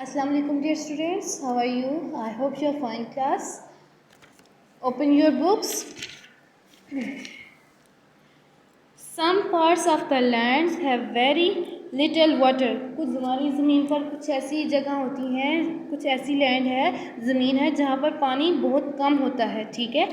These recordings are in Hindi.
Assalamu alaikum dear students, how are you? I hope you are fine class. Open your books. Some parts of the lands have very little water. कुछ हमारी ज़मीन पर कुछ ऐसी जगह होती हैं, कुछ ऐसी लैंड है, ज़मीन है जहाँ पर पानी बहुत कम होता है, ठीक है.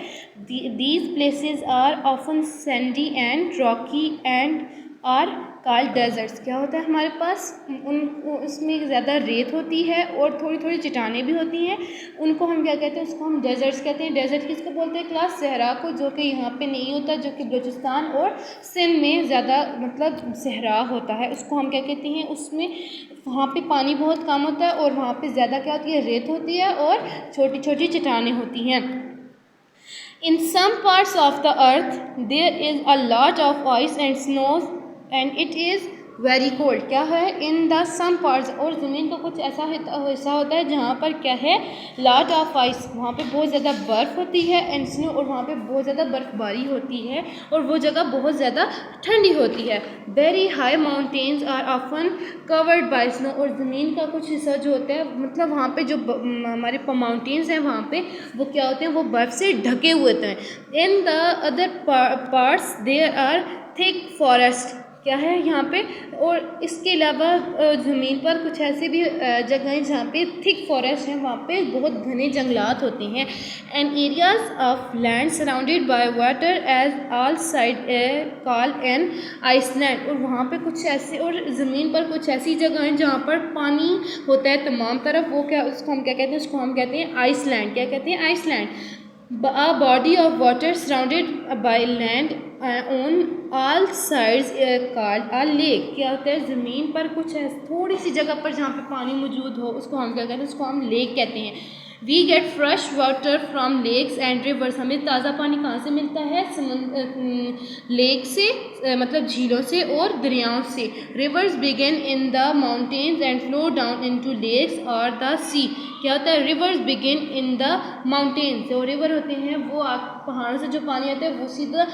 These places are often sandy and rocky and are called deserts. क्या होता है हमारे पास उसमें ज़्यादा रेत होती है और थोड़ी थोड़ी चट्टानें भी होती हैं. उनको हम क्या कहते हैं? उसको हम डेजर्ट्स कहते हैं. डेजर्ट किसको बोलते हैं क्लास? सहरा को, जो कि यहाँ पे नहीं होता, जो कि बलूचिस्तान और सिंध में ज़्यादा मतलब सहरा होता है. उसको हम क्या कहते हैं? उसमें वहाँ पे पानी बहुत कम होता है और वहाँ पे ज़्यादा क्या होती है? रेत होती है और छोटी छोटी चट्टानें होती हैं. In some parts of the earth there is a lot of ice and snow and it is very cold. क्या है? In the some parts, और ज़मीन का कुछ ऐसा हिस्सा होता है जहाँ पर क्या है? lot of ice, वहाँ पे बहुत ज़्यादा बर्फ़ होती है, and snow, और वहाँ पे बहुत ज़्यादा बर्फ़बारी होती है और वो जगह बहुत ज़्यादा ठंडी होती है. very high mountains are often covered by snow, और ज़मीन का कुछ हिस्सा जो होता है मतलब वहाँ पे जो हमारे माउंटेन्स हैं वहाँ पे वो क्या होते हैं? वो बर्फ़ से ढके हुए होते हैं. in the other parts there are thick forest. क्या है यहाँ पे? और इसके अलावा ज़मीन पर कुछ ऐसे भी जगह हैं जहाँ पे थिक फॉरेस्ट हैं, वहाँ पे बहुत घने जंगलात होते हैं. And areas of land surrounded by water as all side call an island. और वहाँ पे कुछ ऐसे, और ज़मीन पर कुछ ऐसी जगह हैं जहाँ पर पानी होता है तमाम तरफ. वो क्या, उसको हम क्या कहते हैं? उसको हम कहते हैं आइसलैंड. क्या कहते हैं? Iceland. A body of water surrounded by land on all sides called a lake. क्या होता है? ज़मीन पर कुछ थोड़ी सी जगह पर जहाँ पे पानी मौजूद हो उसको हम क्या कहते हैं? उसको हम लेक कहते हैं. We get fresh water from lakes and rivers. हमें ताज़ा पानी कहाँ से मिलता है? लेक से, मतलब झीलों से और दरियाओं से. Rivers begin in the mountains and flow down into lakes or the sea. क्या होता है? Rivers begin in the mountains. और रिवर होते हैं वो पहाड़ों से जो पानी आता है वो सीधा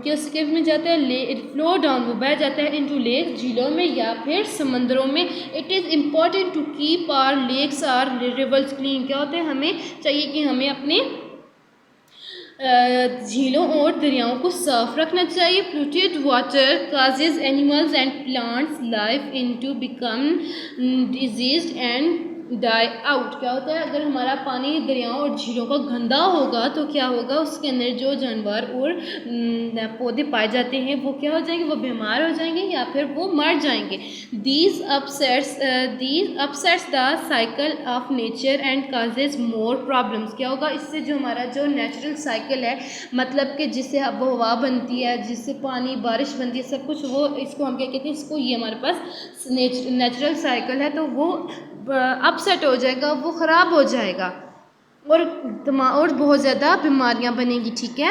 किस में जाता है? फ्लो डाउन, वो बह जाता है इनटू लेक, झीलों में या फिर समंदरों में. It is important to keep our lakes are rivers clean. क्या होता है? हमें चाहिए कि हमें अपने झीलों और दरियाओं को साफ रखना चाहिए. polluted water causes animals and plants life into become diseased and die out. क्या होता है? अगर हमारा पानी दरियाओं और झीलों का गंदा होगा तो क्या होगा? उसके अंदर जो जानवर और पौधे पाए जाते हैं वो क्या हो जाएंगे? वो बीमार हो जाएंगे या फिर वो मर जाएंगे. These upsets the cycle of nature and causes more problems. क्या होगा? इससे जो हमारा जो नेचुरल साइकिल है, मतलब कि जिससे हवा बनती है, जिससे पानी बारिश बनती है, सब कुछ, वो इसको हम क्या कहते हैं? इसको, ये हमारे पास नेचुरल साइकिल है तो वो अपसेट हो जाएगा, वो ख़राब हो जाएगा और बहुत ज़्यादा बीमारियां बनेंगी. ठीक है.